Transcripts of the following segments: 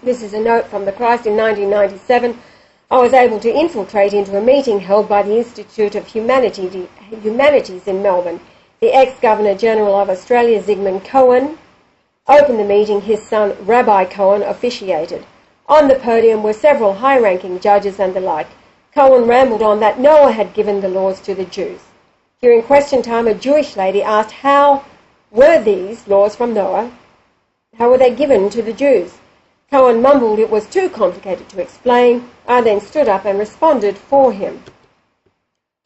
This is a note from the Christ in 1997. I was able to infiltrate into a meeting held by the Institute of Humanities in Melbourne. The ex-Governor-General of Australia, Zygmunt Cohen, opened the meeting. His son, Rabbi Cohen, officiated. On the podium were several high-ranking judges and the like. Cohen rambled on that Noah had given the laws to the Jews. During question time, a Jewish lady asked how were these laws from Noah, how were they given to the Jews? Cohen mumbled it was too complicated to explain. I then stood up and responded for him.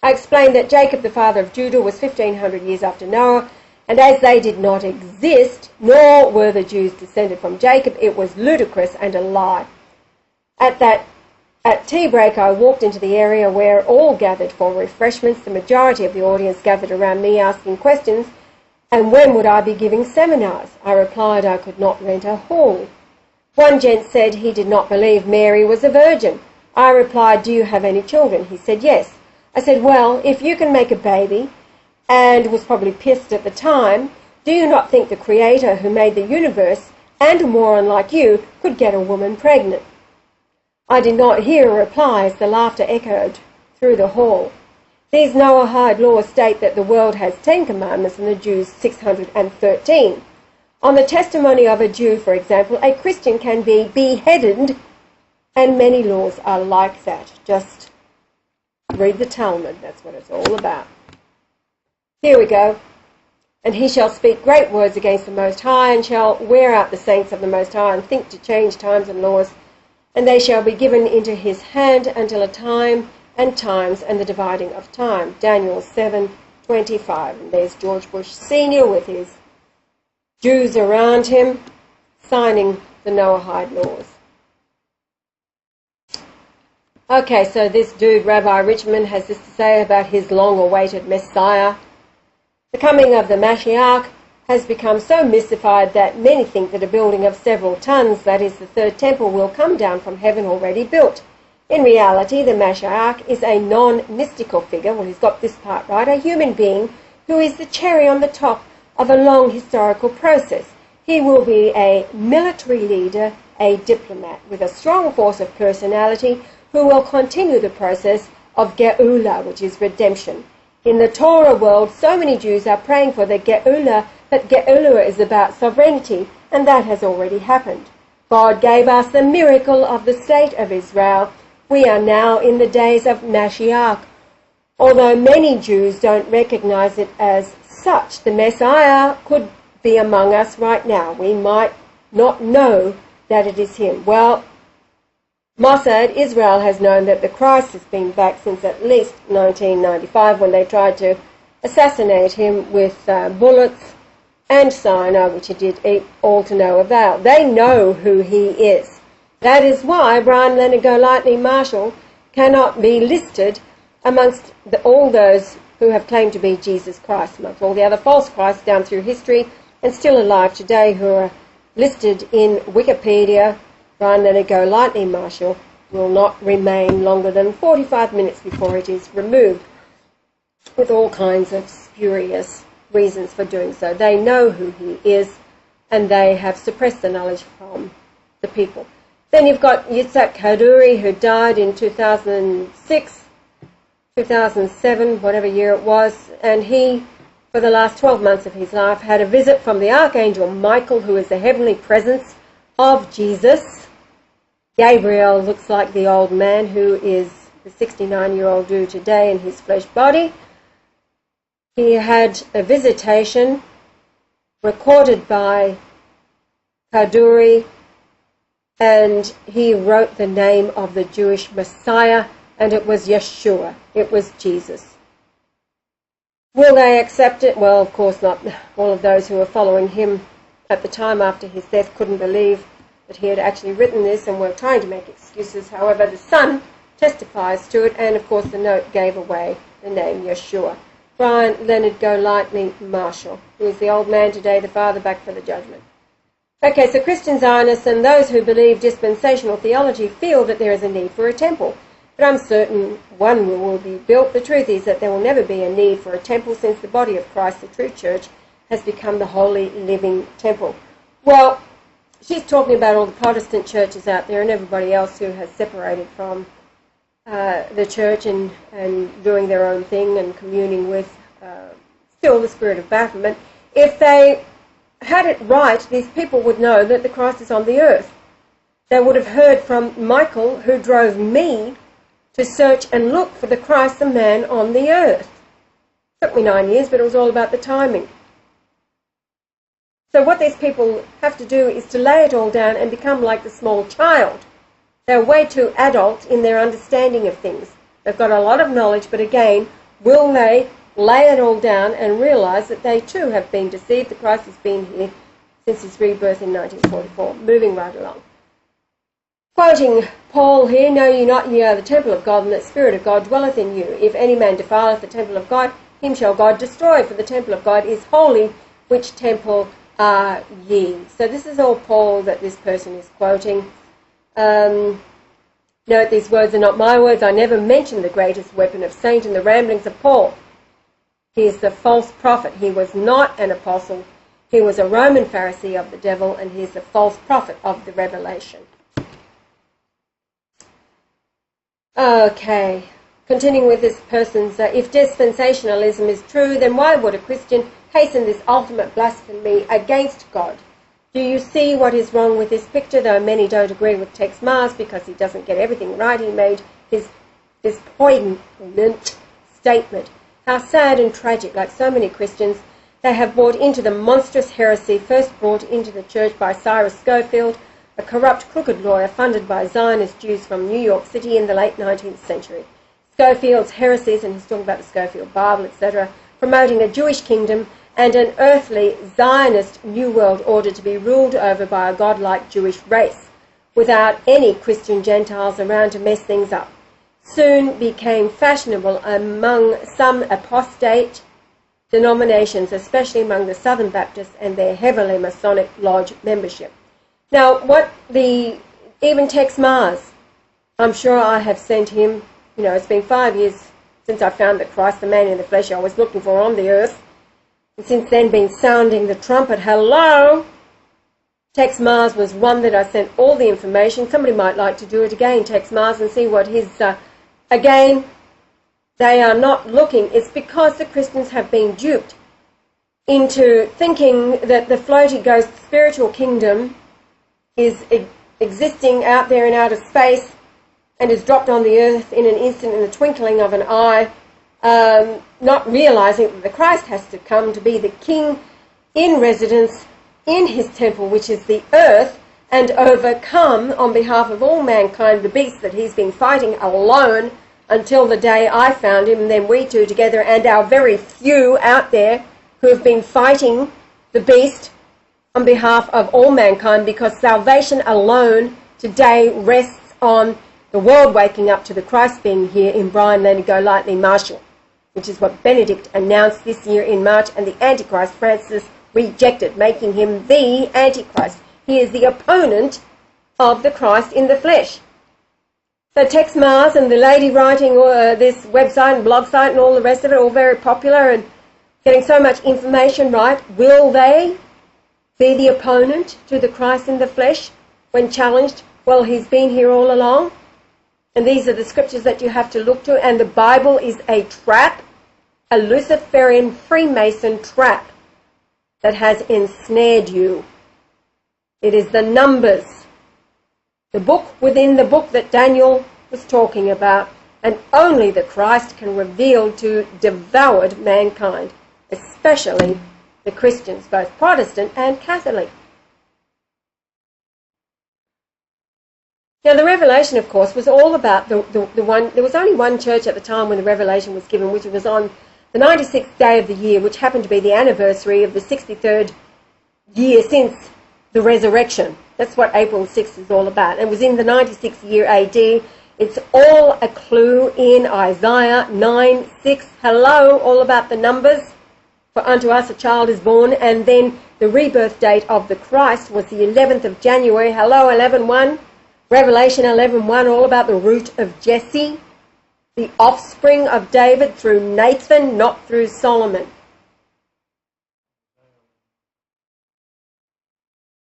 I explained that Jacob, the father of Judah, was 1,500 years after Noah, and as they did not exist, nor were the Jews descended from Jacob, it was ludicrous and a lie. At tea break, I walked into the area where all gathered for refreshments. The majority of the audience gathered around me asking questions, and when would I be giving seminars? I replied I could not rent a hall. One gent said he did not believe Mary was a virgin. I replied, do you have any children? He said, yes. I said, well, if you can make a baby, and was probably pissed at the time, do you not think the Creator who made the universe and a moron like you could get a woman pregnant? I did not hear a reply as the laughter echoed through the hall. These Noahide laws state that the world has 10 commandments and the Jews 613. On the testimony of a Jew, for example, a Christian can be beheaded, and many laws are like that. Just read the Talmud, that's what it's all about. Here we go. And he shall speak great words against the Most High, and shall wear out the saints of the Most High, and think to change times and laws, and they shall be given into his hand until a time and times and the dividing of time. Daniel 7:25. And there's George Bush Sr. with his Jews around him, signing the Noahide laws. Okay, so this dude, Rabbi Richmond, has this to say about his long-awaited Messiah. The coming of the Mashiach has become so mystified that many think that a building of several tons, that is the third temple, will come down from heaven already built. In reality, the Mashiach is a non-mystical figure, well, he's got this part right, a human being who is the cherry on the top of a long historical process. He will be a military leader, a diplomat, with a strong force of personality, who will continue the process of Geula, which is redemption. In the Torah world, so many Jews are praying for the Geula, but Geula is about sovereignty, and that has already happened. God gave us the miracle of the state of Israel. We are now in the days of Mashiach. Although many Jews don't recognize it as such, the Messiah could be among us right now. We might not know that it is him. Well, Mossad, Israel, has known that the Christ has been back since at least 1995, when they tried to assassinate him with bullets and cyanide, which he did all to no avail. They know who he is. That is why Brian Leonard Golightly Marshall cannot be listed amongst all those who have claimed to be Jesus Christ, amongst all the other false Christs down through history and still alive today who are listed in Wikipedia. Brian Leonard Golightly Marshall will not remain longer than 45 minutes before it is removed, with all kinds of spurious reasons for doing so. They know who he is, and they have suppressed the knowledge from the people. Then you've got Yitzhak Kaduri, who died in 2006, 2007, whatever year it was, and he, for the last 12 months of his life, had a visit from the Archangel Michael, who is the heavenly presence of Jesus. Gabriel looks like the old man who is the 69-year-old dude today in his flesh body. He had a visitation recorded by Kaduri, and he wrote the name of the Jewish Messiah, and it was Yeshua. It was Jesus. Will they accept it? Well, of course not. All of those who were following him at the time after his death couldn't believe that he had actually written this and were trying to make excuses. However, the Son testifies to it, and of course the note gave away the name Yeshua. Brian Leonard Golightly Marshall, who is the old man today, the father back for the judgment. Okay, so Christian Zionists and those who believe dispensational theology feel that there is a need for a temple. But I'm certain one will be built. The truth is that there will never be a need for a temple, since the body of Christ, the true church, has become the holy living temple. Well, she's talking about all the Protestant churches out there and everybody else who has separated from the church and doing their own thing and communing with still the spirit of Baphomet. If they had it right, these people would know that the Christ is on the earth. They would have heard from Michael, who drove me to search and look for the Christ, the man on the earth. It took me 9 years, but it was all about the timing. So what these people have to do is to lay it all down and become like the small child. They're way too adult in their understanding of things. They've got a lot of knowledge, but again, will they lay it all down and realise that they too have been deceived? The Christ has been here since his rebirth in 1944. Moving right along. Quoting Paul here, "Know ye not ye are the temple of God, and that the Spirit of God dwelleth in you? If any man defileth the temple of God, him shall God destroy, for the temple of God is holy, which temple are ye?" So this is all Paul that this person is quoting. Note, these words are not my words. I never mention the greatest weapon of Satan, the ramblings of Paul. He is the false prophet. He was not an apostle. He was a Roman Pharisee of the devil, and he is the false prophet of the revelation. Okay, continuing with this person's, if dispensationalism is true, then why would a Christian hasten this ultimate blasphemy against God? Do you see what is wrong with this picture? Though many don't agree with Tex Mars because he doesn't get everything right, he made his poignant statement. How sad and tragic, like so many Christians, they have bought into the monstrous heresy first brought into the church by Cyrus Scofield, a corrupt, crooked lawyer funded by Zionist Jews from New York City in the late 19th century. Scofield's heresies, and he's talking about the Scofield Bible, etc., promoting a Jewish kingdom and an earthly Zionist New World Order to be ruled over by a godlike Jewish race, without any Christian Gentiles around to mess things up, soon became fashionable among some apostate denominations, especially among the Southern Baptists and their heavily Masonic Lodge membership. Now, even Tex Mars, I'm sure I have sent him, it's been 5 years since I found the Christ, the man in the flesh I was looking for on the earth, and since then been sounding the trumpet, hello! Tex Mars was one that I sent all the information. Somebody might like to do it again, Tex Mars, and see what his, again, they are not looking. It's because the Christians have been duped into thinking that the floaty ghost spiritual kingdom is existing out there in outer space and is dropped on the earth in an instant, in the twinkling of an eye, not realising that the Christ has to come to be the king in residence in his temple, which is the earth, and overcome on behalf of all mankind the beast that he's been fighting alone until the day I found him, and then we two together and our very few out there who have been fighting the beast on behalf of all mankind, because salvation alone today rests on the world waking up to the Christ being here in Brian, Leonard, Golightly, Marshall, which is what Benedict announced this year in March, and the Antichrist Francis rejected, making him the Antichrist. He is the opponent of the Christ in the flesh. So Tex Mars and the lady writing this website and blog site and all the rest of it, all very popular and getting so much information right, will they be the opponent to the Christ in the flesh when challenged? Well, he's been here all along. And these are the scriptures that you have to look to. And the Bible is a trap, a Luciferian Freemason trap that has ensnared you. It is the Numbers, the book within the book that Daniel was talking about. And only the Christ can reveal to devoured mankind, especially the Christians, both Protestant and Catholic. Now, the revelation, of course, was all about the one. There was only one church at the time when the revelation was given, which was on the 96th day of the year, which happened to be the anniversary of the 63rd year since the resurrection. That's what April 6th is all about. And it was in the 96th year AD. It's all a clue in Isaiah 9:6. Hello, all about the numbers. For unto us a child is born, and then the rebirth date of the Christ was the 11th of January. Hello, 11:1. Revelation 11:1, all about the root of Jesse, the offspring of David through Nathan, not through Solomon.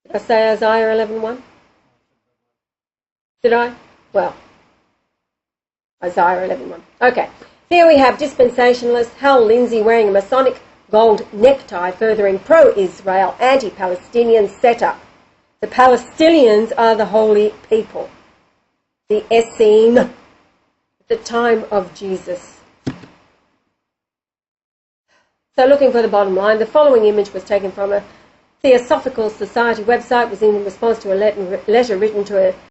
Did I say Isaiah 11:1? Did I? Well, Isaiah 11:1. Okay. Here we have dispensationalist Hal Lindsey wearing a Masonic gold necktie, furthering pro-Israel, anti-Palestinian setup. The Palestinians are the holy people, the Essene, at the time of Jesus. So looking for the bottom line, the following image was taken from a Theosophical Society website, was in response to a letter written to a